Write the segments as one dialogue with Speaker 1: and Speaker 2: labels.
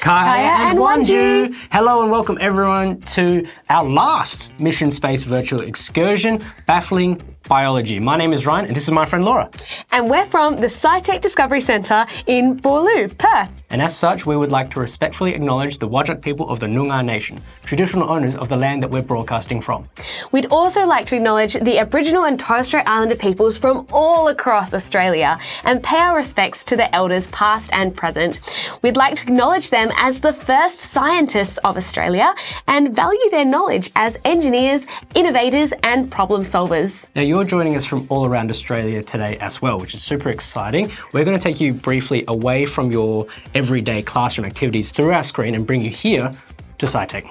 Speaker 1: Kaya and Wanju! Hello and welcome everyone to our last Mission Space virtual excursion, Baffling Biology. My name is Ryan and this is my friend Laura.
Speaker 2: And we're from the SciTech Discovery Centre in Boorloo, Perth.
Speaker 1: And as such, we would like to respectfully acknowledge the Whadjuk people of the Noongar Nation, traditional owners of the land that we're broadcasting from.
Speaker 2: We'd also like to acknowledge the Aboriginal and Torres Strait Islander peoples from all across Australia and pay our respects to the elders past and present. We'd like to acknowledge them as the first scientists of Australia and value their knowledge as engineers, innovators and problem solvers.
Speaker 1: Now you're joining us from all around Australia today as well, which is super exciting. We're going to take you briefly away from your everyday classroom activities through our screen and bring you here to SciTech.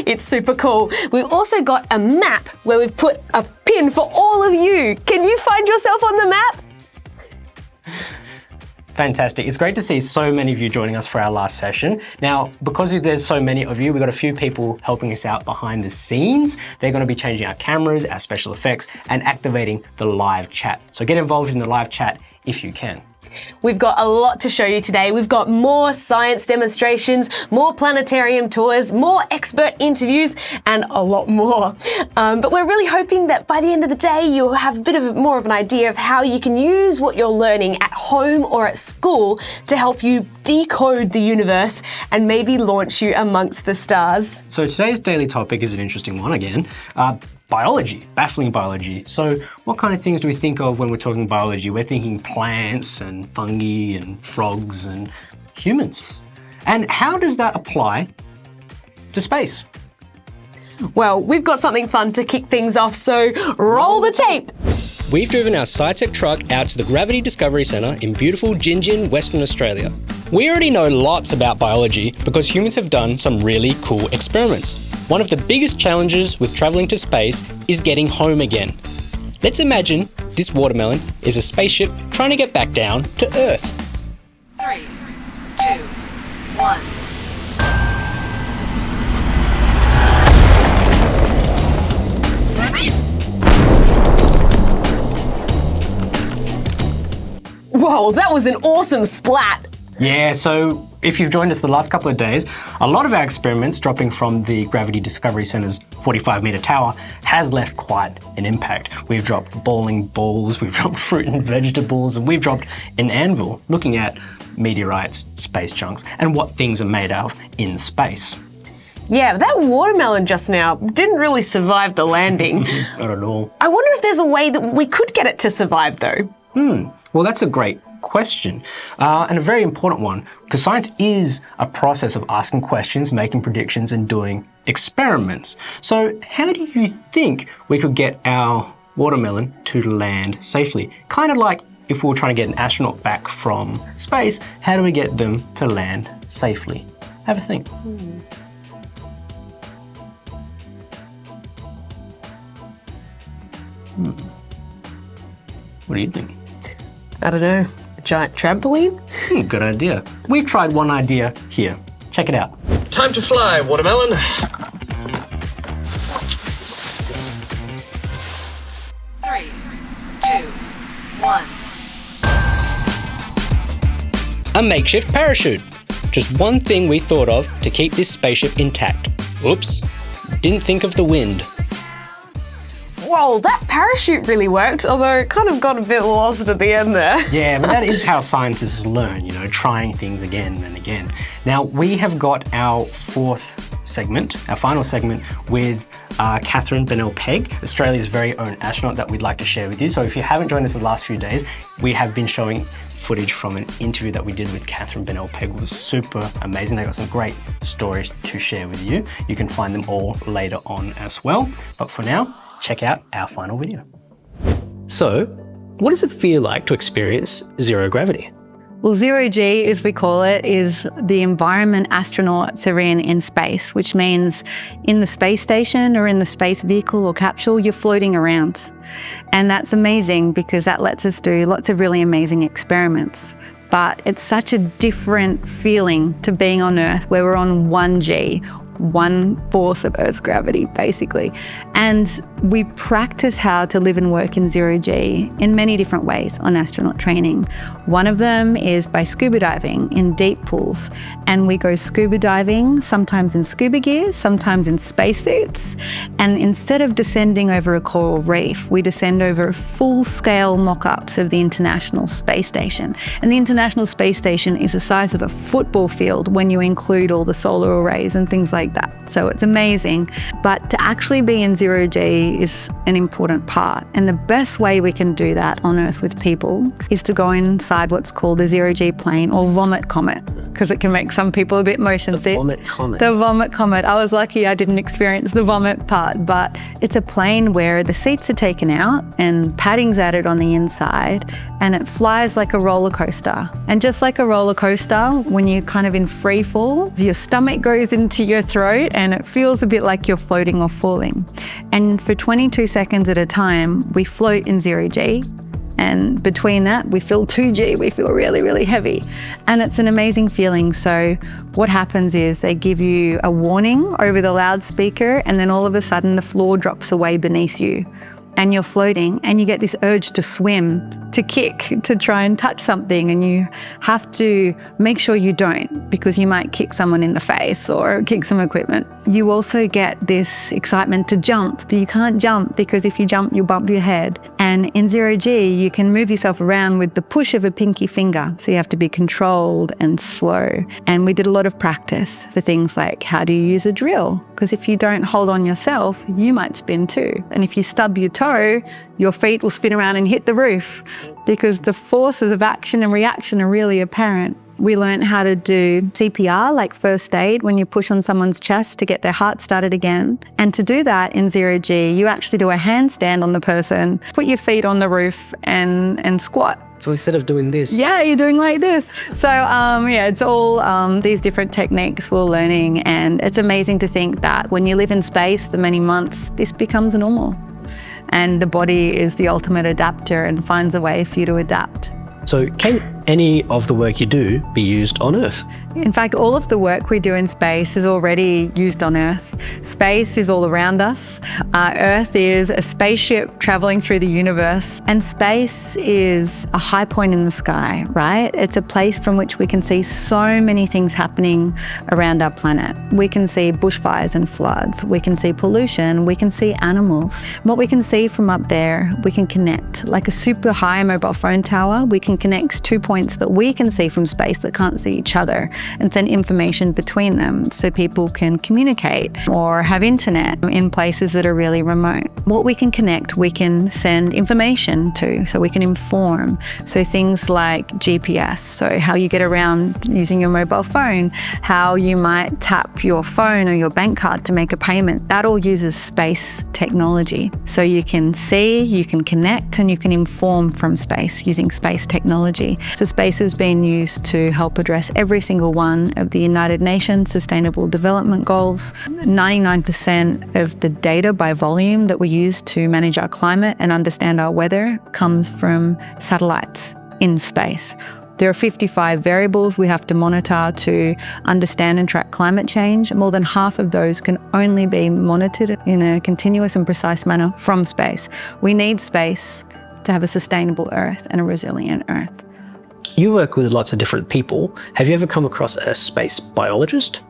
Speaker 2: It's super cool. We've also got a map where we've put a pin for all of you. Can you find yourself on the map?
Speaker 1: Fantastic. It's great to see so many of you joining us for our last session. Now, because there's so many of you, we've got a few people helping us out behind the scenes. They're going to be changing our cameras, our special effects, and activating the live chat. So get involved in the live chat if you can.
Speaker 2: We've got a lot to show you today. We've got more science demonstrations, more planetarium tours, more expert interviews, and a lot more. But we're really hoping that by the end of the day, you'll have a bit of more of an idea of how you can use what you're learning at home or at school to help you decode the universe and maybe launch you amongst the stars.
Speaker 1: So today's daily topic is an interesting one again. Biology, baffling biology. So what kind of things do we think of when we're talking biology? We're thinking plants and fungi and frogs and humans. And how does that apply to space?
Speaker 2: Well, we've got something fun to kick things off, so roll the tape.
Speaker 1: We've driven our SciTech truck out to the Gravity Discovery Centre in beautiful Gingin, Western Australia. We already know lots about biology because humans have done some really cool experiments. One of the biggest challenges with travelling to space is getting home again. Let's imagine this watermelon is a spaceship trying to get back down to Earth.
Speaker 3: 3, 2, 1.
Speaker 2: Whoa, that was an awesome splat.
Speaker 1: Yeah, so if you've joined us the last couple of days, a lot of our experiments dropping from the Gravity Discovery Centre's 45-metre tower has left quite an impact. We've dropped bowling balls, we've dropped fruit and vegetables, and we've dropped an anvil looking at meteorites, space chunks, and what things are made of in space.
Speaker 2: Yeah, that watermelon just now didn't really survive the landing.
Speaker 1: Not at all.
Speaker 2: I wonder if there's a way that we could get it to survive though.
Speaker 1: Well, that's a great question and a very important one because science is a process of asking questions, making predictions and doing experiments. So how do you think we could get our watermelon to land safely? Kind of like if we were trying to get an astronaut back from space, how do we get them to land safely? Have a think. What do you think?
Speaker 2: I don't know, a giant trampoline?
Speaker 1: Good idea. We've tried one idea here. Check it out.
Speaker 4: Time to fly, watermelon.
Speaker 3: 3, 2, 1.
Speaker 1: A makeshift parachute. Just one thing we thought of to keep this spaceship intact. Oops, didn't think of the wind.
Speaker 2: Whoa, that parachute really worked, although it kind of got a bit lost at the end there.
Speaker 1: Yeah, but that is how scientists learn, you know, trying things again and again. Now, we have got our fourth segment, our final segment with Catherine Bennell-Pegg, Australia's very own astronaut that we'd like to share with you. So if you haven't joined us the last few days, we have been showing footage from an interview that we did with Catherine Bennell-Pegg. It was super amazing. They got some great stories to share with you. You can find them all later on as well. But for now, check out our final video. So, what does it feel like to experience zero gravity?
Speaker 5: Well, zero G, as we call it, is the environment astronauts are in space, which means in the space station or in the space vehicle or capsule, you're floating around. And that's amazing because that lets us do lots of really amazing experiments. But it's such a different feeling to being on Earth where we're on 1G, 1/4 of Earth's gravity, basically. And we practice how to live and work in zero G in many different ways on astronaut training. One of them is by scuba diving in deep pools. And we go scuba diving, sometimes in scuba gear, sometimes in spacesuits. And instead of descending over a coral reef, we descend over full-scale mock-ups of the International Space Station. And the International Space Station is the size of a football field when you include all the solar arrays and things like that. So it's amazing. But to actually be in zero G is an important part. And the best way we can do that on Earth with people is to go inside what's called a zero G plane or vomit comet, because it can make some people a bit motion sick.
Speaker 1: Vomit comet.
Speaker 5: The vomit comet. I was lucky I didn't experience the vomit part, but it's a plane where the seats are taken out and padding's added on the inside, and it flies like a roller coaster. And just like a roller coaster, when you're kind of in free fall, your stomach goes into your throat and it feels a bit like you're floating or falling. And for 22 seconds at a time, we float in zero G. And between that, we feel 2G, we feel really, really heavy. And it's an amazing feeling. So what happens is they give you a warning over the loudspeaker, and then all of a sudden the floor drops away beneath you. And you're floating and you get this urge to swim, to kick, to try and touch something, and you have to make sure you don't, because you might kick someone in the face or kick some equipment. You also get this excitement to jump, but you can't jump because if you jump, you'll bump your head. And in zero G, you can move yourself around with the push of a pinky finger. So you have to be controlled and slow. And we did a lot of practice for things like, how do you use a drill? Because if you don't hold on yourself, you might spin too. And if you stub your toe, your feet will spin around and hit the roof, because the forces of action and reaction are really apparent. We learned how to do CPR, like first aid, when you push on someone's chest to get their heart started again. And to do that in zero G, you actually do a handstand on the person, put your feet on the roof and squat.
Speaker 1: So instead of doing this...
Speaker 5: Yeah, you're doing like this. So yeah, it's all these different techniques we're learning. And it's amazing to think that when you live in space for many months, this becomes normal. And the body is the ultimate adapter and finds a way for you to adapt.
Speaker 1: So can any of the work you do be used on Earth?
Speaker 5: In fact, all of the work we do in space is already used on Earth. Space is all around us. Earth is a spaceship traveling through the universe, and space is a high point in the sky, right? It's a place from which we can see so many things happening around our planet. We can see bushfires and floods. We can see pollution. We can see animals. What we can see from up there, we can connect. Like a super high mobile phone tower, we can connect 2 points that we can see from space that can't see each other and send information between them so people can communicate or have internet in places that are really remote. What we can connect, we can send information to, so we can inform. So things like GPS, so how you get around using your mobile phone, how you might tap your phone or your bank card to make a payment, that all uses space technology. So you can see, you can connect, and you can inform from space using space technology. So space has been used to help address every single one of the United Nations Sustainable Development Goals. 99% of the data by volume that we use to manage our climate and understand our weather comes from satellites in space. There are 55 variables we have to monitor to understand and track climate change. More than half of those can only be monitored in a continuous and precise manner from space. We need space to have a sustainable Earth and a resilient Earth.
Speaker 1: You work with lots of different people. Have you ever come across a space biologist?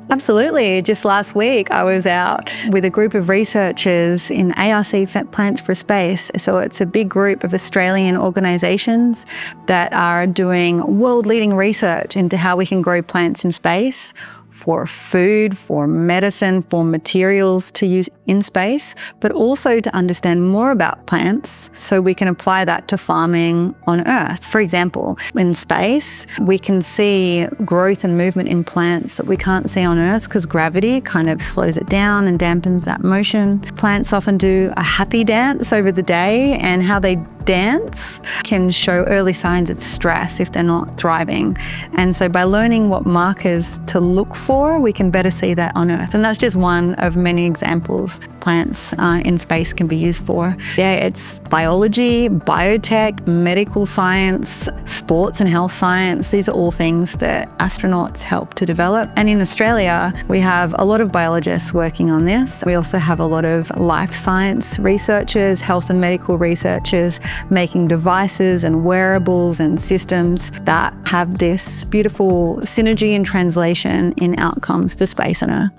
Speaker 5: Absolutely. Just last week, I was out with a group of researchers in ARC Plants for Space. So it's a big group of Australian organisations that are doing world-leading research into how we can grow plants in space for food, for medicine, for materials to use in space, but also to understand more about plants so we can apply that to farming on Earth. For example, in space, we can see growth and movement in plants that we can't see on Earth because gravity kind of slows it down and dampens that motion. Plants often do a happy dance over the day, and how they dance can show early signs of stress if they're not thriving. And so by learning what markers to look for, we can better see that on Earth. And that's just one of many examples plants in space can be used for. Yeah, it's biology, biotech, medical science, sports and health science. These are all things that astronauts help to develop. And in Australia, we have a lot of biologists working on this. We also have a lot of life science researchers, health and medical researchers, making devices and wearables and systems that have this beautiful synergy and translation in outcomes for space and Earth.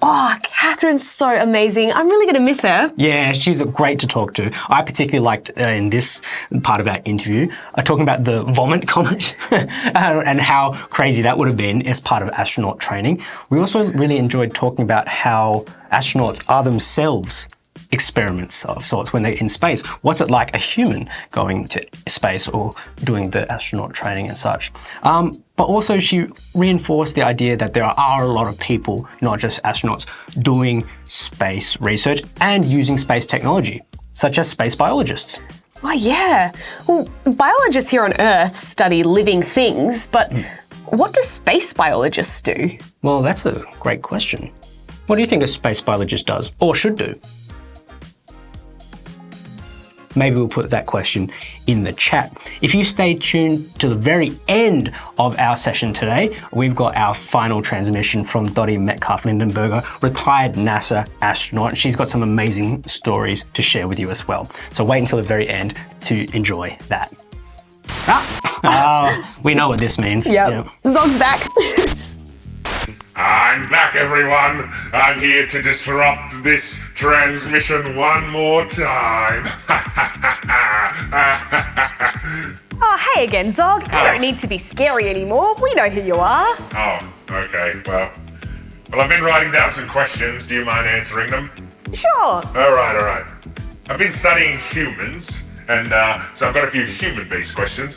Speaker 2: Oh, Catherine's so amazing. I'm really going to miss her.
Speaker 1: Yeah, she's great to talk to. I particularly liked in this part of our interview talking about the vomit comet and how crazy that would have been as part of astronaut training. We also really enjoyed talking about how astronauts are themselves experiments of sorts when they're in space. What's it like a human going to space or doing the astronaut training and such? But also she reinforced the idea that there are a lot of people, not just astronauts, doing space research and using space technology, such as space biologists.
Speaker 2: Oh, yeah. Well, biologists here on Earth study living things, but what do space biologists do?
Speaker 1: Well, that's a great question. What do you think a space biologist does or should do? Maybe we'll put that question in the chat. If you stay tuned to the very end of our session today, we've got our final transmission from Dottie Metcalf-Lindenberger, retired NASA astronaut. She's got some amazing stories to share with you as well. So wait until the very end to enjoy that. We know what this means.
Speaker 2: Yep. Zog's back.
Speaker 6: I'm back, everyone. I'm here to disrupt this transmission one more time.
Speaker 2: Oh, hey again, Zog. You don't need to be scary anymore. We know who you are.
Speaker 6: Oh, okay. Well, I've been writing down some questions. Do you mind answering them?
Speaker 2: Sure.
Speaker 6: All right. I've been studying humans, and so I've got a few human-based questions.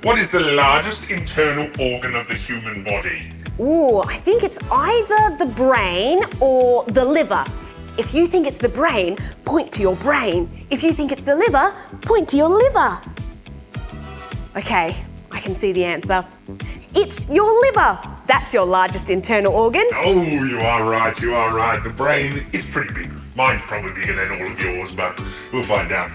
Speaker 6: What is the largest internal organ of the human body?
Speaker 2: Ooh, I think it's either the brain or the liver. If you think it's the brain, point to your brain. If you think it's the liver, point to your liver. Okay, I can see the answer. It's your liver. That's your largest internal organ.
Speaker 6: Oh, you are right. The brain is pretty big. Mine's probably bigger than all of yours, but we'll find out.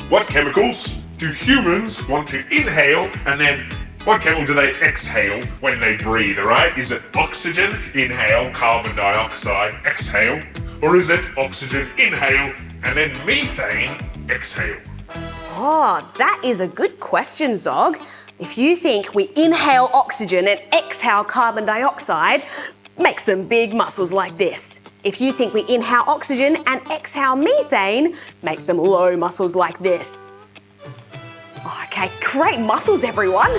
Speaker 6: What chemicals do humans want to inhale, and then what chemical do they exhale when they breathe, all right? Is it oxygen, inhale, carbon dioxide, exhale? Or is it oxygen, inhale, and then methane, exhale?
Speaker 2: Oh, that is a good question, Zog. If you think we inhale oxygen and exhale carbon dioxide, make some big muscles like this. If you think we inhale oxygen and exhale methane, make some low muscles like this. Okay, great muscles, everyone.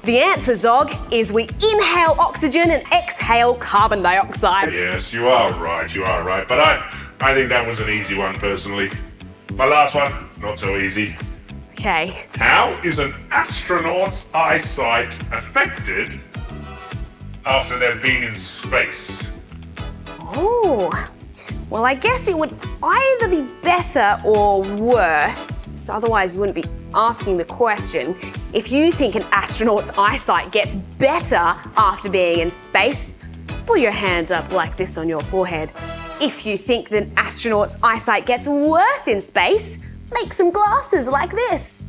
Speaker 2: The answer, Zog, is we inhale oxygen and exhale carbon dioxide.
Speaker 6: Yes, you are right. But I think that was an easy one, personally. My last one, not so easy.
Speaker 2: Okay.
Speaker 6: How is an astronaut's eyesight affected after they've been in space?
Speaker 2: Oh, well, I guess it would either be better or worse, otherwise you wouldn't be asking the question. If you think an astronaut's eyesight gets better after being in space, put your hand up like this on your forehead. If you think that an astronaut's eyesight gets worse in space, make some glasses like this.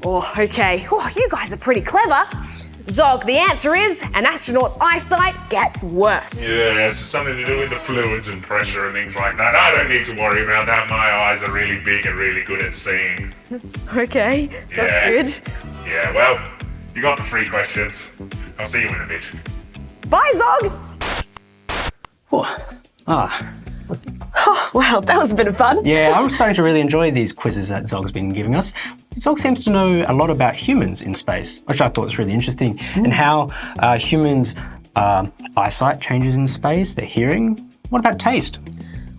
Speaker 2: Oh, okay. Oh, you guys are pretty clever. Zog, the answer is an astronaut's eyesight gets worse.
Speaker 6: Yeah, it's something to do with the fluids and pressure and things like that. I don't need to worry about that. My eyes are really big and really good at seeing.
Speaker 2: Okay, that's good.
Speaker 6: Yeah, well, you got the 3 questions. I'll see you in a bit.
Speaker 2: Bye, Zog! Oh, wow, that was a bit of fun.
Speaker 1: Yeah, I'm starting to really enjoy these quizzes that Zog's been giving us. Zog seems to know a lot about humans in space, which I thought was really interesting, and how humans eyesight changes in space, their hearing. What about taste?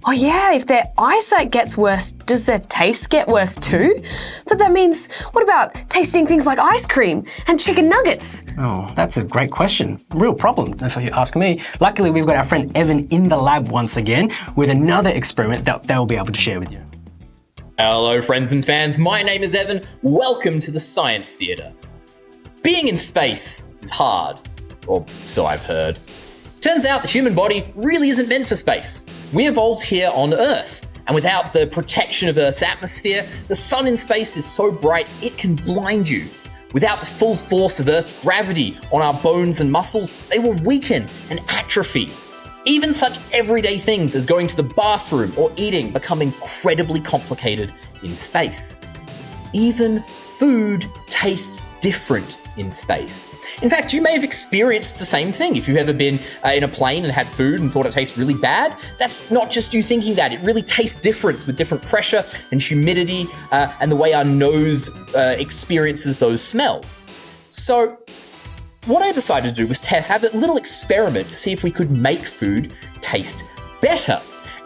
Speaker 2: Oh yeah, if their eyesight gets worse, does their taste get worse too? But that means, what about tasting things like ice cream and chicken nuggets?
Speaker 1: Oh, that's a great question. Real problem, if you ask me. Luckily, we've got our friend Evan in the lab once again with another experiment that they'll be able to share with you.
Speaker 7: Hello, friends and fans. My name is Evan. Welcome to the Science Theatre. Being in space is hard, or so I've heard. Turns out the human body really isn't meant for space. We evolved here on Earth, and without the protection of Earth's atmosphere, the sun in space is so bright it can blind you. Without the full force of Earth's gravity on our bones and muscles, they will weaken and atrophy. Even such everyday things as going to the bathroom or eating become incredibly complicated in space. Even food tastes different in space. In fact, you may have experienced the same thing. If you've ever been in a plane and had food and thought it tastes really bad, that's not just you thinking that. It really tastes different with different pressure and humidity and the way our nose experiences those smells. So what I decided to do was have a little experiment to see if we could make food taste better.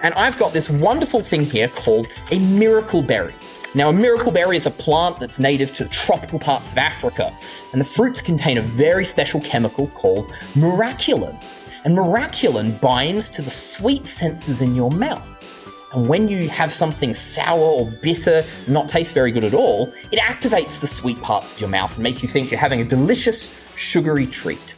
Speaker 7: And I've got this wonderful thing here called a miracle berry. Now, a miracle berry is a plant that's native to the tropical parts of Africa, and the fruits contain a very special chemical called miraculin. And miraculin binds to the sweet senses in your mouth. And when you have something sour or bitter, not taste very good at all, it activates the sweet parts of your mouth and make you think you're having a delicious, sugary treat.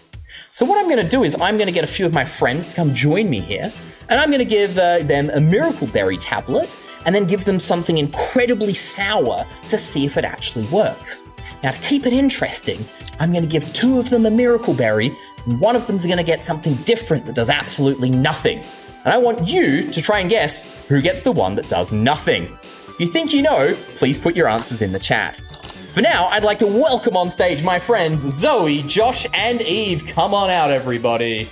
Speaker 7: So what I'm going to do is I'm going to get a few of my friends to come join me here, and I'm going to give them a miracle berry tablet, and then give them something incredibly sour to see if it actually works. Now, to keep it interesting, I'm going to give two of them a miracle berry, and one of them's going to get something different that does absolutely nothing. And I want you to try and guess who gets the one that does nothing. If you think you know, please put your answers in the chat. For now, I'd like to welcome on stage my friends Zoe, Josh, and Eve. Come on out, everybody.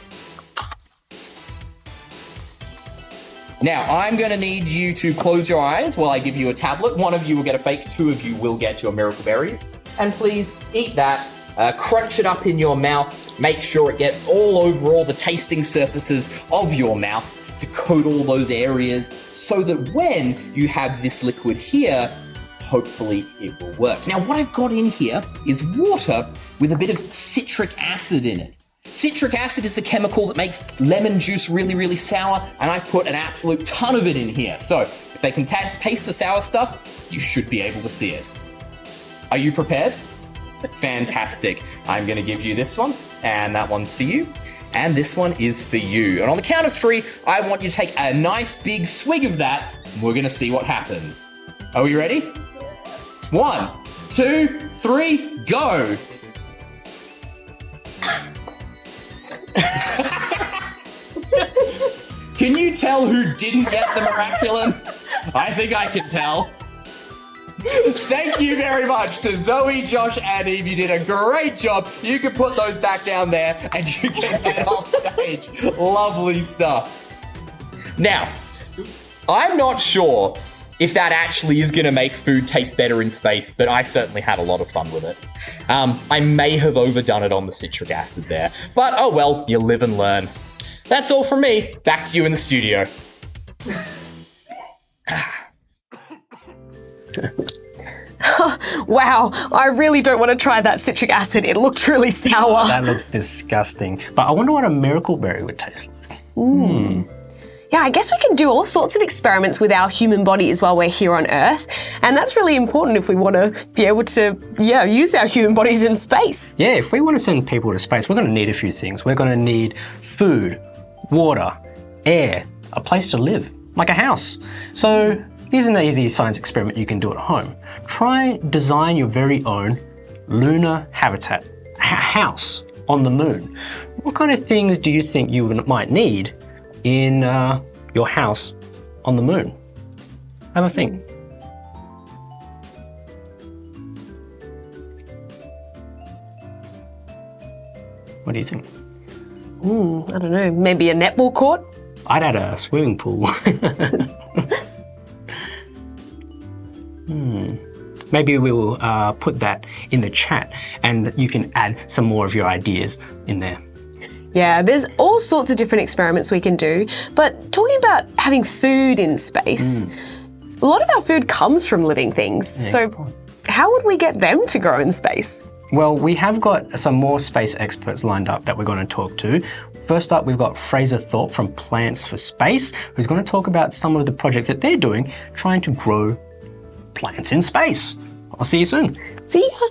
Speaker 7: Now, I'm going to need you to close your eyes while I give you a tablet. One of you will get a fake, two of you will get your miracle berries. And please eat that, crunch it up in your mouth, make sure it gets all over all the tasting surfaces of your mouth to coat all those areas so that when you have this liquid here, hopefully it will work. Now, what I've got in here is water with a bit of citric acid in it. Citric acid is the chemical that makes lemon juice really, really sour, and I've put an absolute ton of it in here. So if they can taste the sour stuff, you should be able to see it. Are you prepared? Fantastic. I'm going to give you this one, and that one's for you, and this one is for you. And on the count of three, I want you to take a nice big swig of that, and we're going to see what happens. Are we ready? 1, 2, 3, go! Can you tell who didn't get the miraculin? I think I can tell. Thank you very much to Zoe, Josh, and Eve. You did a great job. You can put those back down there and you can get off stage. Lovely stuff. Now, I'm not sure if that actually is going to make food taste better in space, but I certainly had a lot of fun with it. I may have overdone it on the citric acid there, but oh well, you live and learn. That's all from me. Back to you in the studio.
Speaker 2: Wow, I really don't want to try that citric acid. It looked really sour.
Speaker 1: That looked disgusting. But I wonder what a miracle berry would taste like.
Speaker 2: Yeah, I guess we can do all sorts of experiments with our human bodies while we're here on Earth. And that's really important if we want to be able to, use our human bodies in space.
Speaker 1: Yeah, if we want to send people to space, we're going to need a few things. We're going to need food, water, air, a place to live, like a house. So here's an easy science experiment you can do at home. Try design your very own lunar habitat, a house on the moon. What kind of things do you think you might need in your house on the moon? Have a think. What do you think?
Speaker 2: I don't know, maybe a netball court?
Speaker 1: I'd add a swimming pool. Maybe we will put that in the chat and you can add some more of your ideas in there.
Speaker 2: Yeah, there's all sorts of different experiments we can do, but talking about having food in space, a lot of our food comes from living things. So how would we get them to grow in space?
Speaker 1: Well, we have got some more space experts lined up that we're going to talk to. First up, we've got Fraser Thorpe from Plants for Space, who's going to talk about some of the projects that they're doing trying to grow plants in space. I'll see you soon.
Speaker 2: See ya.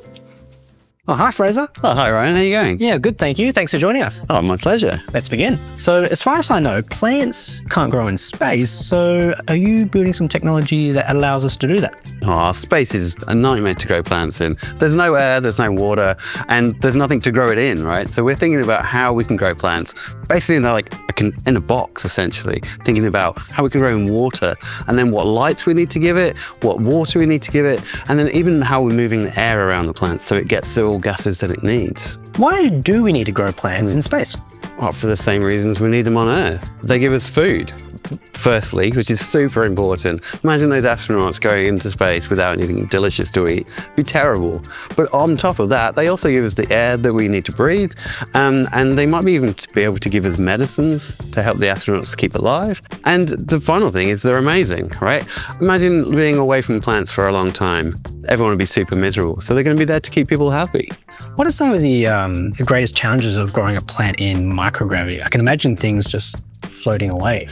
Speaker 1: Oh, hi, Fraser.
Speaker 8: Oh, hi, Ryan. How are you going?
Speaker 1: Yeah, good, thank you. Thanks for joining us.
Speaker 8: Oh, my pleasure.
Speaker 1: Let's begin. So, as far as I know, plants can't grow in space, so are you building some technology that allows us to do that?
Speaker 8: Oh, space is a nightmare to grow plants in. There's no air, there's no water, and there's nothing to grow it in, right? So we're thinking about how we can grow plants, basically in a box, essentially, thinking about how we can grow in water, and then what lights we need to give it, what water we need to give it, and then even how we're moving the air around the plant so it gets all gases that it needs.
Speaker 1: Why do we need to grow plants in space?
Speaker 8: Well, for the same reasons we need them on Earth. They give us food, firstly, which is super important. Imagine those astronauts going into space without anything delicious to eat. It'd be terrible. But on top of that, they also give us the air that we need to breathe, and they might be even be able to give us medicines to help the astronauts keep alive. And the final thing is they're amazing, right? Imagine being away from plants for a long time. Everyone would be super miserable. So they're going to be there to keep people happy.
Speaker 1: What are some of the greatest challenges of growing a plant in microgravity? I can imagine things just floating away.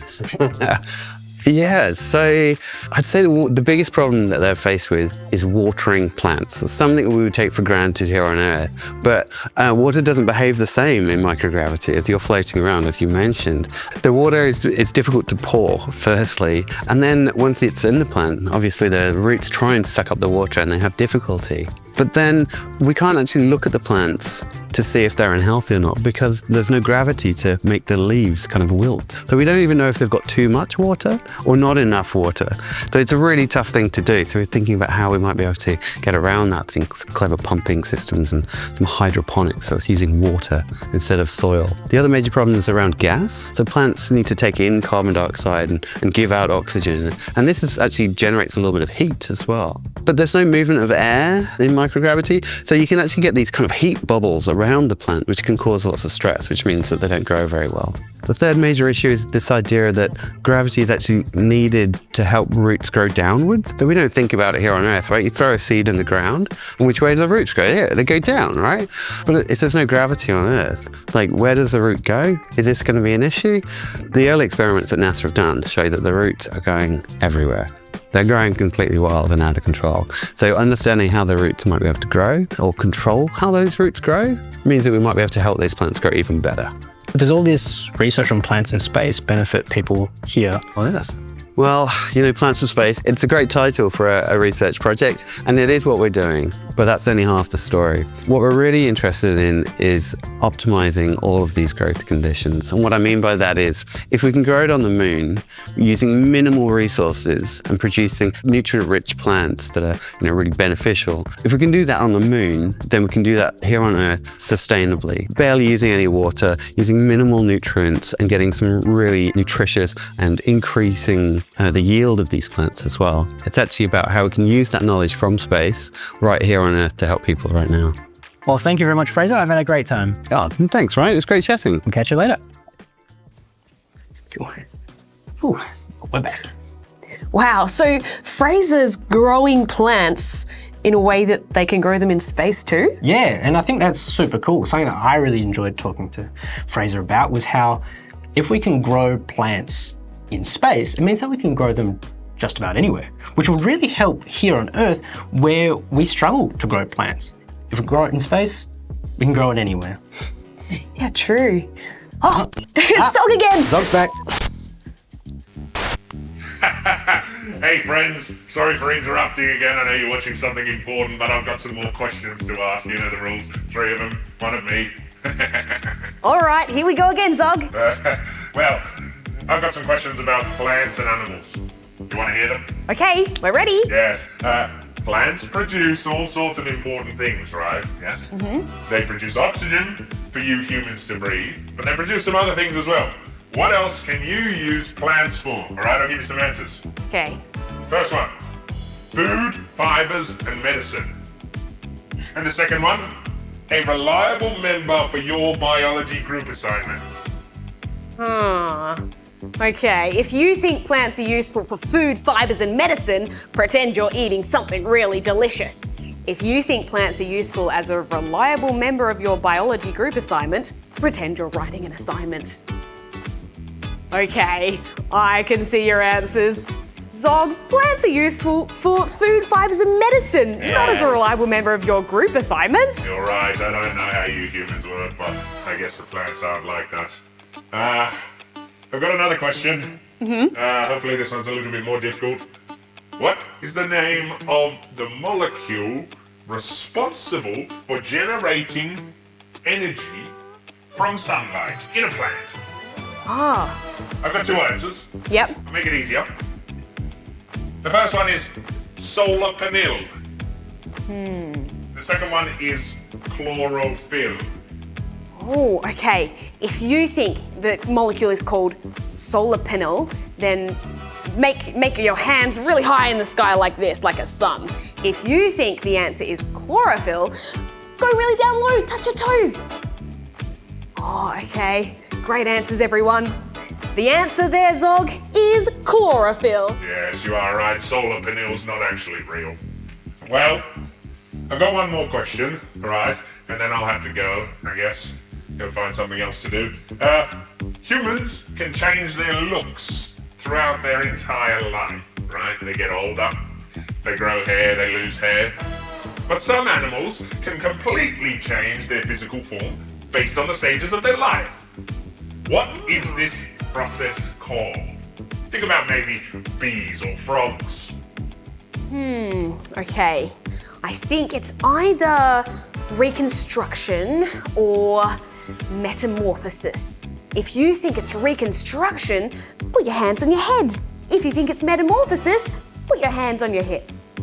Speaker 8: Yeah, so I'd say the biggest problem that they're faced with is watering plants. It's something we would take for granted here on Earth, but water doesn't behave the same in microgravity as you're floating around, as you mentioned. The water it's difficult to pour, firstly, and then once it's in the plant, obviously the roots try and suck up the water and they have difficulty. But then we can't actually look at the plants to see if they're unhealthy or not because there's no gravity to make the leaves kind of wilt. So we don't even know if they've got too much water or not enough water. So it's a really tough thing to do. So we're thinking about how we might be able to get around that, things, clever pumping systems and some hydroponics. So it's using water instead of soil. The other major problem is around gas. So plants need to take in carbon dioxide and give out oxygen. And this actually generates a little bit of heat as well. But there's no movement of air in microgravity, so you can actually get these kind of heat bubbles around the plant, which can cause lots of stress, which means that they don't grow very well. The third major issue is this idea that gravity is actually needed to help roots grow downwards. So we don't think about it here on Earth, right? You throw a seed in the ground, and which way do the roots go? Yeah, they go down, right? But if there's no gravity on Earth, like where does the root go? Is this going to be an issue? The early experiments that NASA have done show that the roots are going everywhere. They're growing completely wild and out of control. So understanding how the roots might be able to grow or control how those roots grow means that we might be able to help these plants grow even better.
Speaker 1: Does all this research on plants in space benefit people here on Earth?
Speaker 8: Well, Plants for Space, it's a great title for a research project, and it is what we're doing, but that's only half the story. What we're really interested in is optimizing all of these growth conditions. And what I mean by that is, if we can grow it on the moon using minimal resources and producing nutrient-rich plants that are really beneficial, if we can do that on the moon, then we can do that here on Earth sustainably, barely using any water, using minimal nutrients, and getting some really nutritious and increasing the yield of these plants as well. It's actually about how we can use that knowledge from space right here on Earth to help people right now.
Speaker 1: Well, thank you very much, Fraser. I've had a great time.
Speaker 8: Oh, thanks, Ryan. It was great chatting.
Speaker 1: We'll catch you later. Cool. Ooh, we're back.
Speaker 2: Wow, so Fraser's growing plants in a way that they can grow them in space too?
Speaker 1: Yeah, and I think that's super cool. Something that I really enjoyed talking to Fraser about was how if we can grow plants in space, it means that we can grow them just about anywhere, which will really help here on Earth where we struggle to grow plants. If we grow it in space, we can grow it anywhere.
Speaker 2: Yeah, true. Oh, it's Zog again!
Speaker 1: Zog's back.
Speaker 6: Hey friends, sorry for interrupting again. I know you're watching something important, but I've got some more questions to ask. You know the rules. 3 of them, 1 of me.
Speaker 2: All right, here we go again, Zog.
Speaker 6: Well, I've got some questions about plants and animals. You want to hear them?
Speaker 2: Okay, we're ready.
Speaker 6: Yes. Plants produce all sorts of important things, right? Yes? Mm-hmm. They produce oxygen for you humans to breathe, but they produce some other things as well. What else can you use plants for? All right, I'll give you some answers.
Speaker 2: Okay.
Speaker 6: First one, food, fibers, and medicine. And the second one, a reliable member for your biology group assignment?
Speaker 2: Okay, if you think plants are useful for food, fibers, and medicine, pretend you're eating something really delicious. If you think plants are useful as a reliable member of your biology group assignment, pretend you're writing an assignment. Okay, I can see your answers. Zog, plants are useful for food, fibers, and medicine, not as a reliable member of your group assignment.
Speaker 6: You're right, I don't know how you humans work, but I guess the plants aren't like that. I've got another question. Hopefully this one's a little bit more difficult. What is the name of the molecule responsible for generating energy from sunlight in a plant? I've got two answers.
Speaker 2: Yep.
Speaker 6: I'll make it easier. The first one is solar panel. The second one is chlorophyll.
Speaker 2: Oh, okay. If you think the molecule is called solar panel, then make your hands really high in the sky like this, like a sun. If you think the answer is chlorophyll, go really down low, touch your toes. Oh, okay. Great answers, everyone. The answer there, Zog, is chlorophyll.
Speaker 6: Yes, you are right. Solar panel's not actually real. Well, I've got one more question, right? And then I'll have to go, I guess. Go find something else to do. Humans can change their looks throughout their entire life, right? They get older, they grow hair, they lose hair. But some animals can completely change their physical form based on the stages of their life. What is this process called? Think about maybe bees or frogs.
Speaker 2: Okay. I think it's either reconstruction or metamorphosis. If you think it's reconstruction, put your hands on your head. If you think it's metamorphosis, put your hands on your hips.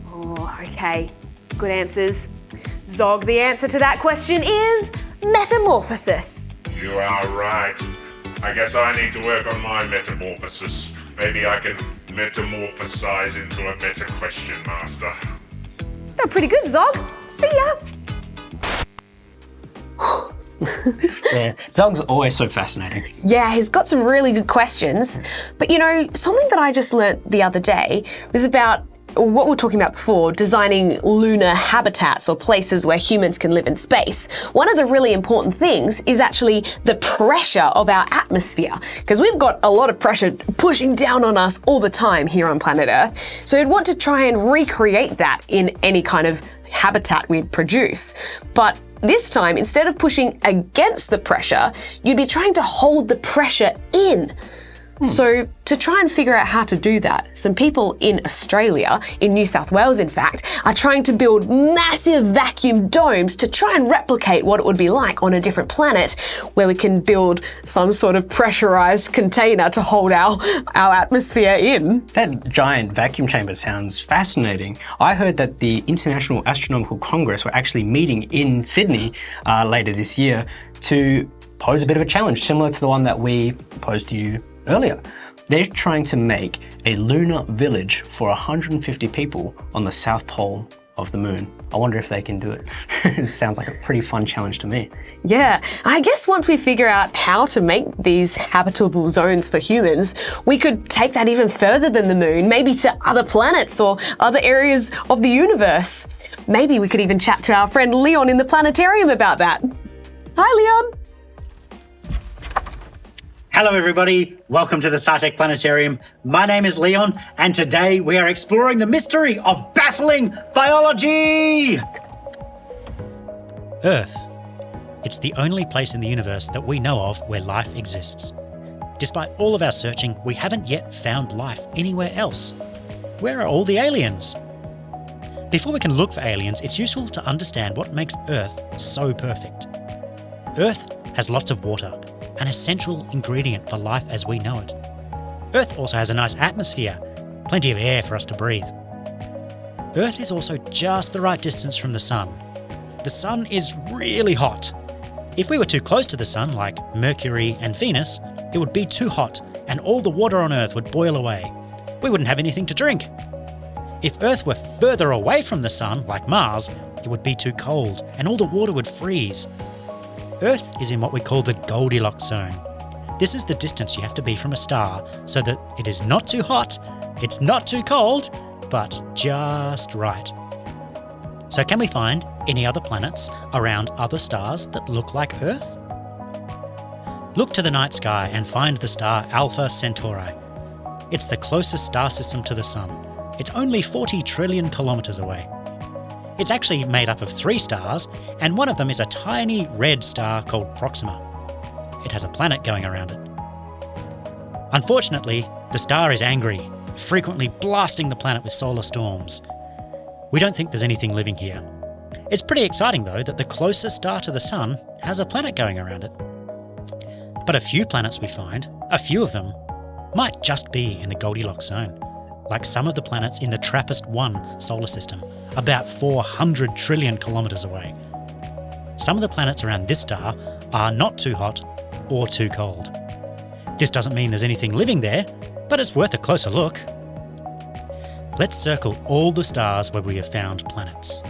Speaker 2: Oh, okay. Good answers. Zog, the answer to that question is metamorphosis.
Speaker 6: You are right. I guess I need to work on my metamorphosis. Maybe I can metamorphosize into a better question master.
Speaker 2: They're pretty good, Zog. See ya.
Speaker 1: Yeah, Zog's always so fascinating.
Speaker 2: Yeah, he's got some really good questions. But you know, something that I just learnt the other day was about what we were talking about before, designing lunar habitats or places where humans can live in space. One of the really important things is actually the pressure of our atmosphere, because we've got a lot of pressure pushing down on us all the time here on planet Earth. So we'd want to try and recreate that in any kind of habitat we'd produce. But this time, instead of pushing against the pressure, you'd be trying to hold the pressure in. So to try and figure out how to do that, some people in Australia, in New South Wales in fact, are trying to build massive vacuum domes to try and replicate what it would be like on a different planet, where we can build some sort of pressurized container to hold our atmosphere in.
Speaker 1: That giant vacuum chamber sounds fascinating. I heard that the International Astronomical Congress were actually meeting in Sydney later this year to pose a bit of a challenge similar to the one that we posed to you earlier. They're trying to make a lunar village for 150 people on the south pole of the moon. I wonder if they can do it. It sounds like a pretty fun challenge to me.
Speaker 2: Yeah, I guess once we figure out how to make these habitable zones for humans, we could take that even further than the moon, maybe to other planets or other areas of the universe. Maybe we could even chat to our friend Leon in the planetarium about that. Hi, Leon.
Speaker 9: Hello everybody, welcome to the SciTech Planetarium. My name is Leon, and today we are exploring the mystery of baffling biology! Earth. It's the only place in the universe that we know of where life exists. Despite all of our searching, we haven't yet found life anywhere else. Where are all the aliens? Before we can look for aliens, it's useful to understand what makes Earth so perfect. Earth has lots of water, an essential ingredient for life as we know it. Earth also has a nice atmosphere, plenty of air for us to breathe. Earth is also just the right distance from the sun. The sun is really hot. If we were too close to the sun, like Mercury and Venus, it would be too hot and all the water on Earth would boil away. We wouldn't have anything to drink. If Earth were further away from the sun, like Mars, it would be too cold and all the water would freeze. Earth is in what we call the Goldilocks zone. This is the distance you have to be from a star so that it is not too hot, it's not too cold, but just right. So can we find any other planets around other stars that look like Earth? Look to the night sky and find the star Alpha Centauri. It's the closest star system to the Sun. It's only 40 trillion kilometres away. It's actually made up of 3 stars, and one of them is a tiny red star called Proxima. It has a planet going around it. Unfortunately, the star is angry, frequently blasting the planet with solar storms. We don't think there's anything living here. It's pretty exciting though that the closest star to the Sun has a planet going around it. But a few planets we find, a few of them, might just be in the Goldilocks zone, like some of the planets in the TRAPPIST-1 solar system, about 400 trillion kilometres away. Some of the planets around this star are not too hot or too cold. This doesn't mean there's anything living there, but it's worth a closer look. Let's circle all the stars where we have found planets.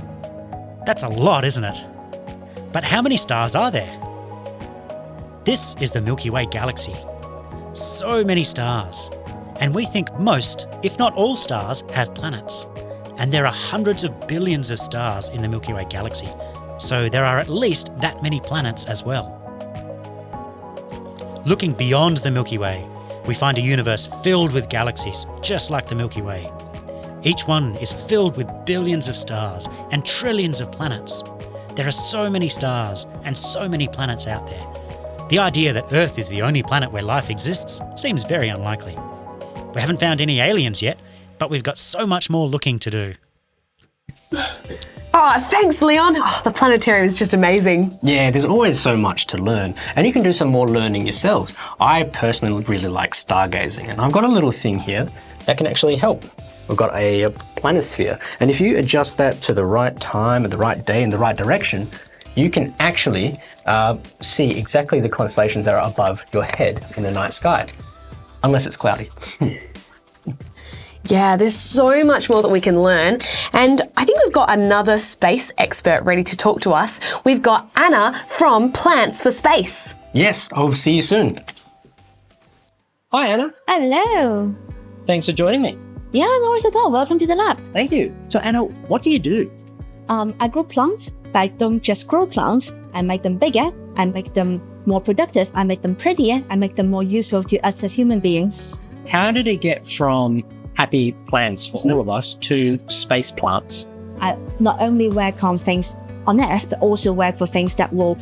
Speaker 9: That's a lot, isn't it? But how many stars are there? This is the Milky Way galaxy. So many stars. And we think most, if not all stars, have planets. And there are hundreds of billions of stars in the Milky Way galaxy. So there are at least that many planets as well. Looking beyond the Milky Way, we find a universe filled with galaxies, just like the Milky Way. Each one is filled with billions of stars and trillions of planets. There are so many stars and so many planets out there. The idea that Earth is the only planet where life exists seems very unlikely. We haven't found any aliens yet, but we've got so much more looking to do.
Speaker 2: Oh, thanks, Leon. Oh, the planetarium is just amazing.
Speaker 1: Yeah, there's always so much to learn, and you can do some more learning yourselves. I personally really like stargazing, and I've got a little thing here that can actually help. We've got a planisphere, and if you adjust that to the right time, at the right day, in the right direction, you can actually see exactly the constellations that are above your head in the night sky, unless it's cloudy.
Speaker 2: Yeah, there's so much more that we can learn. And I think we've got another space expert ready to talk to us. We've got Anna from Plants for Space.
Speaker 1: Yes, I'll see you soon. Hi, Anna.
Speaker 10: Hello.
Speaker 1: Thanks for joining me.
Speaker 10: Yeah, no worries at all. Welcome to the lab.
Speaker 1: Thank you. So, Anna, what do you do?
Speaker 10: I grow plants, but I don't just grow plants. I make them bigger. I make them more productive. I make them prettier. I make them more useful to us as human beings.
Speaker 11: How did it get from happy plants for all of us to space plants?
Speaker 10: I not only work on things on Earth, but also work for things that will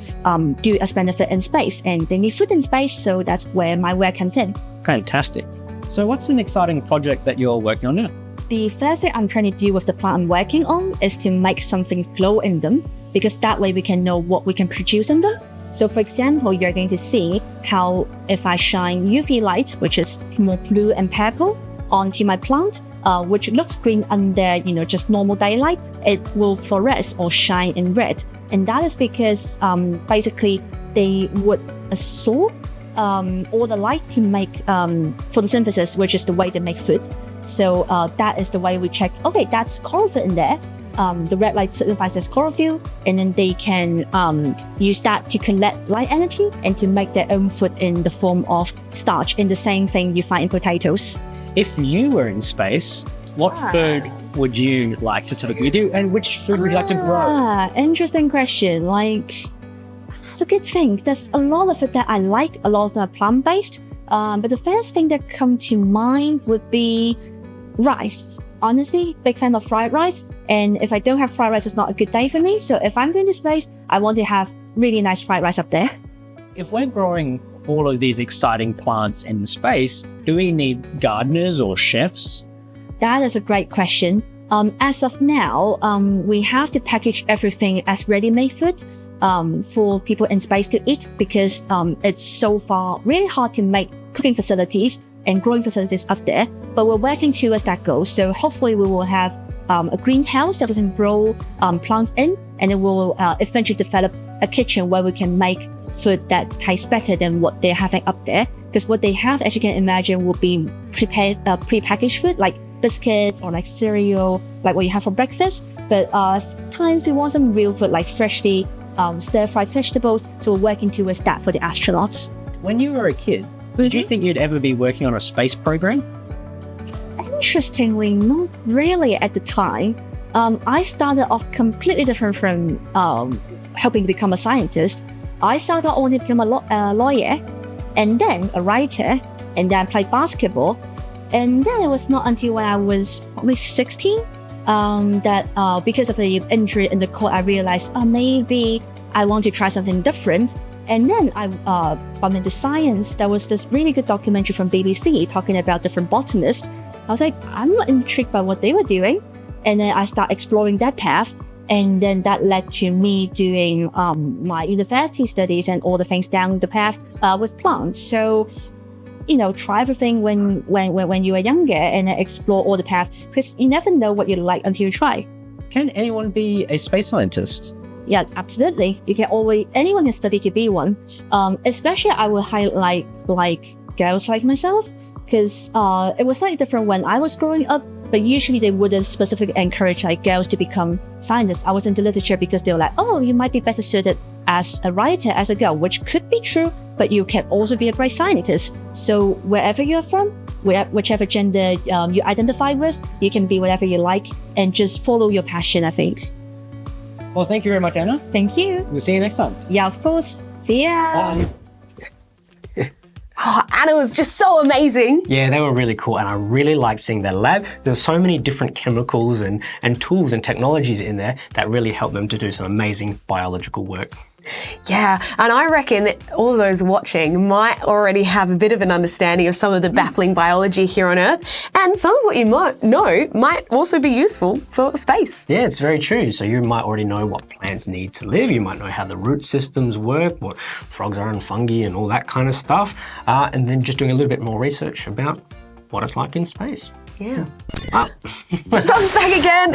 Speaker 10: do us benefit in space. And they need food in space, so that's where my work comes in.
Speaker 11: Fantastic. So what's an exciting project that you're working on now?
Speaker 10: The first thing I'm trying to do with the plant I'm working on is to make something glow in them, because that way we can know what we can produce in them. So for example, you're going to see how if I shine UV light, which is more blue and purple, onto my plant, which looks green under, just normal daylight, it will fluoresce or shine in red. And that is because basically they would absorb all the light to make photosynthesis, which is the way they make food. So that is the way we check, okay, that's chlorophyll in there. The red light signifies as chlorophyll, and then they can use that to collect light energy and to make their own food in the form of starch, in the same thing you find in potatoes.
Speaker 11: If you were in space, what food would you like to sort of do, and which food would you like to grow?
Speaker 10: Interesting question. The good thing, there's a lot of it that I like, a lot of them are plant-based, but the first thing that comes to mind would be rice. Honestly, big fan of fried rice, and if I don't have fried rice, it's not a good day for me. So if I'm going to space, I want to have really nice fried rice up there.
Speaker 11: If we're growing all of these exciting plants in space, do we need gardeners or chefs?
Speaker 10: That is a great question. As of now, we have to package everything as ready-made food for people in space to eat, because it's so far really hard to make cooking facilities and growing facilities up there. But we're working towards that goal. So hopefully we will have a greenhouse that we can grow plants in, and it will eventually develop a kitchen where we can make food that tastes better than what they're having up there. Because what they have, as you can imagine, will be prepared, pre-packaged food, like biscuits or like cereal, like what you have for breakfast. But sometimes we want some real food, like freshly stir-fried vegetables. So we're working towards that for the astronauts.
Speaker 11: When you were a kid, did you think you'd ever be working on a space program?
Speaker 10: Interestingly, not really at the time. I started off completely different from helping to become a scientist. I started off only to become a lawyer, and then a writer, and then I played basketball. And then it was not until when I was probably 16 that because of the injury in the court, I realized maybe I want to try something different. And then I bumped into science. There was this really good documentary from BBC talking about different botanists. I was like, I'm not intrigued by what they were doing. And then I started exploring that path. And then that led to me doing my university studies and all the things down the path with plants. So, try everything when you are younger and explore all the paths, because you never know what you like until you try.
Speaker 11: Can anyone be a space scientist?
Speaker 10: Yeah, absolutely. Anyone can study to be one. Especially I will highlight like girls like myself, because it was slightly different when I was growing up, but usually they wouldn't specifically encourage like girls to become scientists. I was into literature because they were like, oh, you might be better suited as a writer as a girl, which could be true, but you can also be a great scientist. So wherever you're from, whichever gender you identify with, you can be whatever you like and just follow your passion, I think.
Speaker 11: Well, thank you very much, Anna.
Speaker 10: Thank you.
Speaker 11: We'll see you next time.
Speaker 10: Yeah, of course. See ya.
Speaker 11: Bye.
Speaker 2: Oh, Anna was just so amazing.
Speaker 1: Yeah, they were really cool, and I really liked seeing their lab. There were so many different chemicals and tools and technologies in there that really helped them to do some amazing biological work.
Speaker 2: Yeah, and I reckon all of those watching might already have a bit of an understanding of some of the baffling biology here on Earth, and some of what you might know might also be useful for space.
Speaker 1: Yeah, it's very true. So you might already know what plants need to live. You might know how the root systems work, what frogs are and fungi and all that kind of stuff. And then just doing a little bit more research about what it's like in space.
Speaker 2: Yeah. Sun's back again.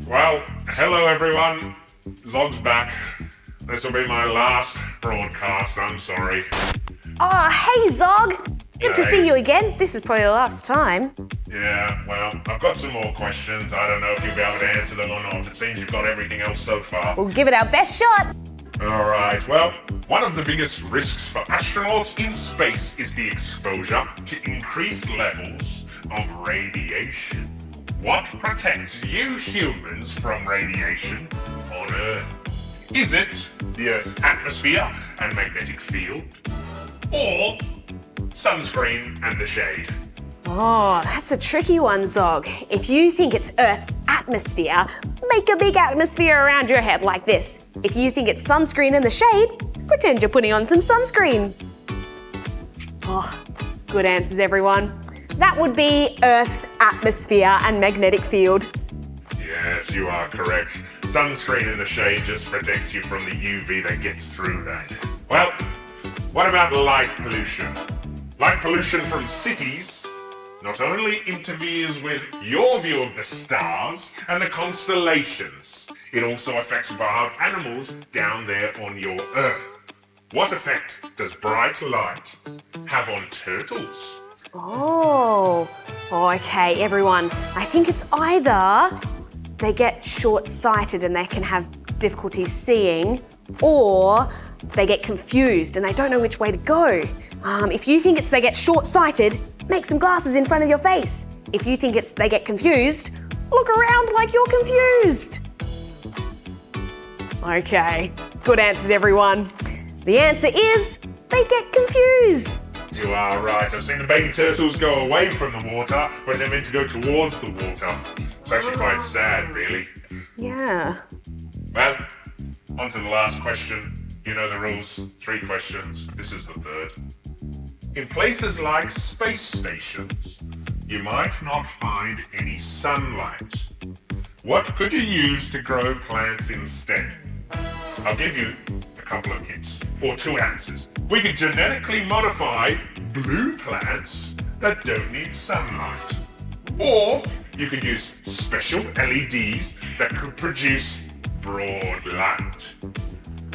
Speaker 6: Well, hello everyone. Zog's back. This will be my last broadcast, I'm sorry.
Speaker 2: Oh, hey Zog. Good to
Speaker 6: Hey.
Speaker 2: see you again. This is probably the last time.
Speaker 6: Yeah, well, I've got some more questions. I don't know if you'll be able to answer them or not. It seems you've got everything else so far.
Speaker 2: We'll give it our best shot.
Speaker 6: Alright, well, one of the biggest risks for astronauts in space is the exposure to increased levels of radiation. What protects you humans from radiation on Earth? Is it the Earth's atmosphere and magnetic field? Or sunscreen and the shade?
Speaker 2: Oh, that's a tricky one, Zog. If you think it's Earth's atmosphere, make a big atmosphere around your head like this. If you think it's sunscreen in the shade, pretend you're putting on some sunscreen. Oh, good answers, everyone. That would be Earth's atmosphere and magnetic field.
Speaker 6: Yes, you are correct. Sunscreen in the shade just protects you from the UV that gets through that. Well, what about light pollution? Light pollution from cities not only interferes with your view of the stars and the constellations, it also affects wild animals down there on your Earth. What effect does bright light have on turtles?
Speaker 2: Oh, okay, everyone. I think it's either they get short-sighted and they can have difficulty seeing, or they get confused and they don't know which way to go. If you think it's they get short-sighted, make some glasses in front of your face. If you think it's they get confused, look around like you're confused. Okay, good answers, everyone. The answer is they get confused.
Speaker 6: You are right. I've seen the baby turtles go away from the water when they're meant to go towards the water. It's actually quite sad, really.
Speaker 2: Yeah.
Speaker 6: Well, on to the last question. You know the rules. 3 questions. This is the third. In places like space stations, you might not find any sunlight. What could you use to grow plants instead? I'll give you a couple of hints, or 2 answers. We could genetically modify blue plants that don't need sunlight. Or you could use special LEDs that could produce broad light.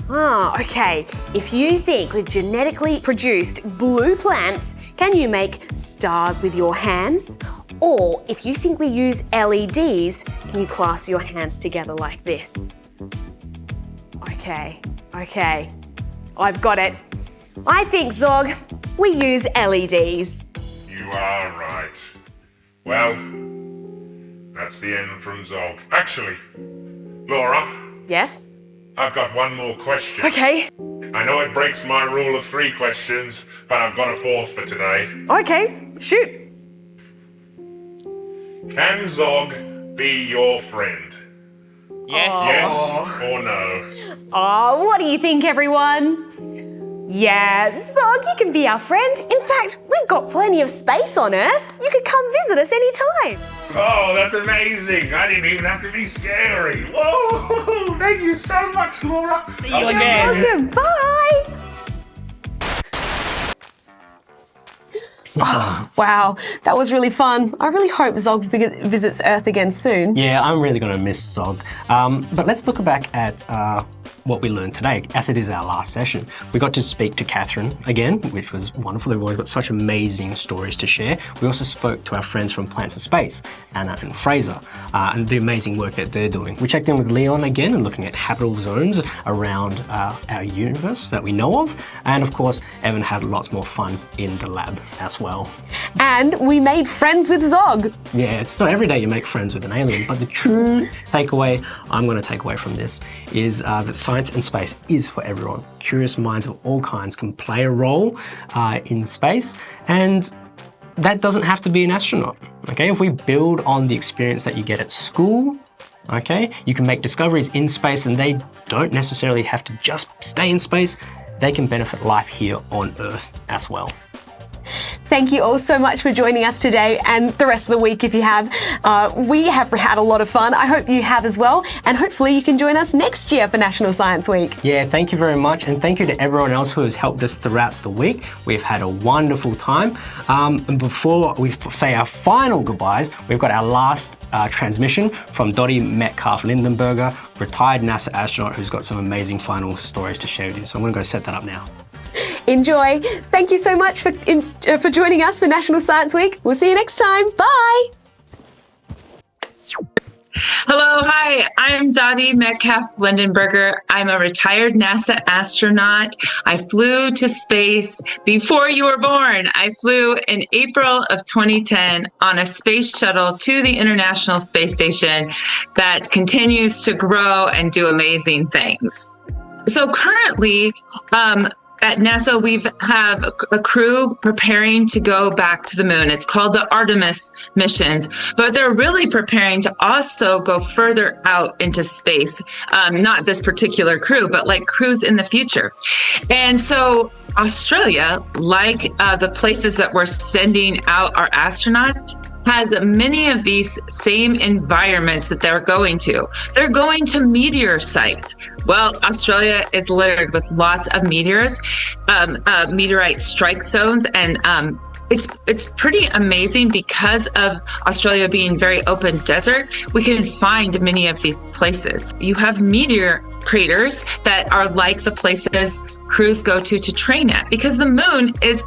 Speaker 2: Okay. If you think with genetically produced blue plants, can you make stars with your hands? Or if you think we use LEDs, can you clasp your hands together like this? Okay. I've got it. I think, Zog, we use LEDs.
Speaker 6: You are right. Well, that's the end from Zog. Actually, Laura,
Speaker 2: Yes?
Speaker 6: I've got one more question.
Speaker 2: Okay.
Speaker 6: I know it breaks my rule of 3 questions, but I've got a 4th for today.
Speaker 2: Okay, shoot.
Speaker 6: Can Zog be your friend?
Speaker 4: Yes.
Speaker 6: Yes or no?
Speaker 2: Oh, what do you think, everyone? Yeah, Zog, you can be our friend. In fact, we've got plenty of space on Earth. You could come visit us anytime.
Speaker 6: Oh, that's amazing. I didn't even have to be scary. Whoa, thank you so much, Laura.
Speaker 4: See you again.
Speaker 2: Welcome, bye. Oh, wow, that was really fun. I really hope Zog visits Earth again soon.
Speaker 1: Yeah, I'm really going to miss Zog. But let's look back at what we learned today, as it is our last session. We got to speak to Catherine again, which was wonderful. They've always got such amazing stories to share. We also spoke to our friends from Plants of Space, Anna and Fraser, and the amazing work that they're doing. We checked in with Leon again and looking at habitable zones around our universe that we know of. And of course, Evan had lots more fun in the lab as well.
Speaker 2: And we made friends with Zog.
Speaker 1: Yeah, it's not every day you make friends with an alien, but the true takeaway I'm going to take away from this is that science and space is for everyone. Curious minds of all kinds can play a role in space, and that doesn't have to be an astronaut. Okay, if we build on the experience that you get at school, okay, you can make discoveries in space, and they don't necessarily have to just stay in space. They can benefit life here on Earth as well.
Speaker 2: Thank you all so much for joining us today and the rest of the week if you have. We have had a lot of fun. I hope you have as well. And hopefully you can join us next year for National Science Week.
Speaker 1: Yeah, thank you very much. And thank you to everyone else who has helped us throughout the week. We've had a wonderful time. And before we say our final goodbyes, we've got our last transmission from Dottie Metcalf-Lindenberger, retired NASA astronaut who's got some amazing final stories to share with you. So I'm going to go set that up now.
Speaker 2: Enjoy. Thank you so much for joining us for National Science Week. We'll see you next time. Bye.
Speaker 12: Hello, hi, I'm Dottie Metcalf-Lindenberger. I'm a retired NASA astronaut. I flew to space before you were born. I flew in April of 2010 on a space shuttle to the International Space Station that continues to grow and do amazing things. So currently, at NASA, we have a crew preparing to go back to the moon. It's called the Artemis missions, but they're really preparing to also go further out into space. Not this particular crew, but like crews in the future. And so Australia, like the places that we're sending out our astronauts, has many of these same environments that they're going to. They're going to meteor sites. Well, Australia is littered with lots of meteors, meteorite strike zones, and it's pretty amazing because of Australia being very open desert. We can find many of these places. You have meteor craters that are like the places crews go to train at, because the moon is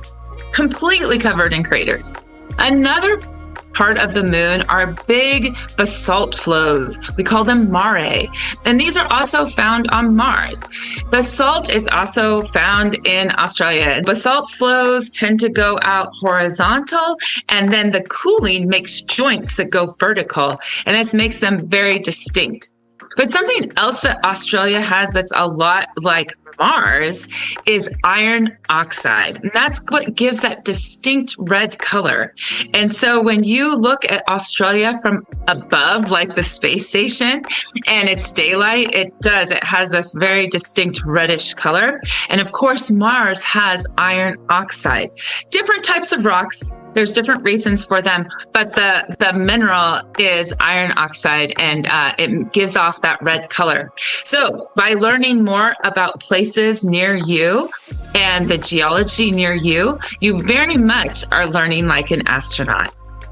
Speaker 12: completely covered in craters. Another part of the moon are big basalt flows. We call them mare. And these are also found on Mars. Basalt is also found in Australia. Basalt flows tend to go out horizontal, and then the cooling makes joints that go vertical. And this makes them very distinct. But something else that Australia has that's a lot like Mars is iron oxide. And that's what gives that distinct red color. And so when you look at Australia from above, like the space station, and it's daylight, it has this very distinct reddish color. And of course, Mars has iron oxide. Different types of rocks, there's different reasons for them, but the mineral is iron oxide, and it gives off that red color. So by learning more about places near you and the geology near you, you very much are learning like an astronaut.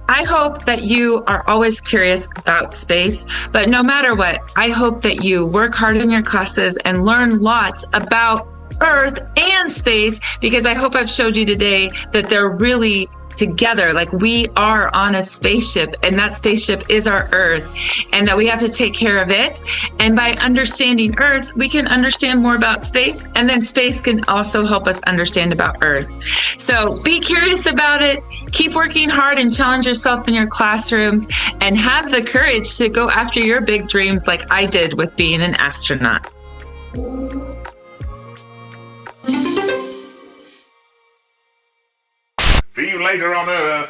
Speaker 12: I hope that you are always curious about space, but no matter what, I hope that you work hard in your classes and learn lots about Earth and space, because I hope I've showed you today that they're really together. Like, we are on a spaceship, and that spaceship is our Earth, and that we have to take care of it. And by understanding Earth, we can understand more about space, and then space can also help us understand about Earth. So be curious about it, keep working hard and challenge yourself in your classrooms, and have the courage to go after your big dreams like I did with being an astronaut.
Speaker 6: See you later on Earth.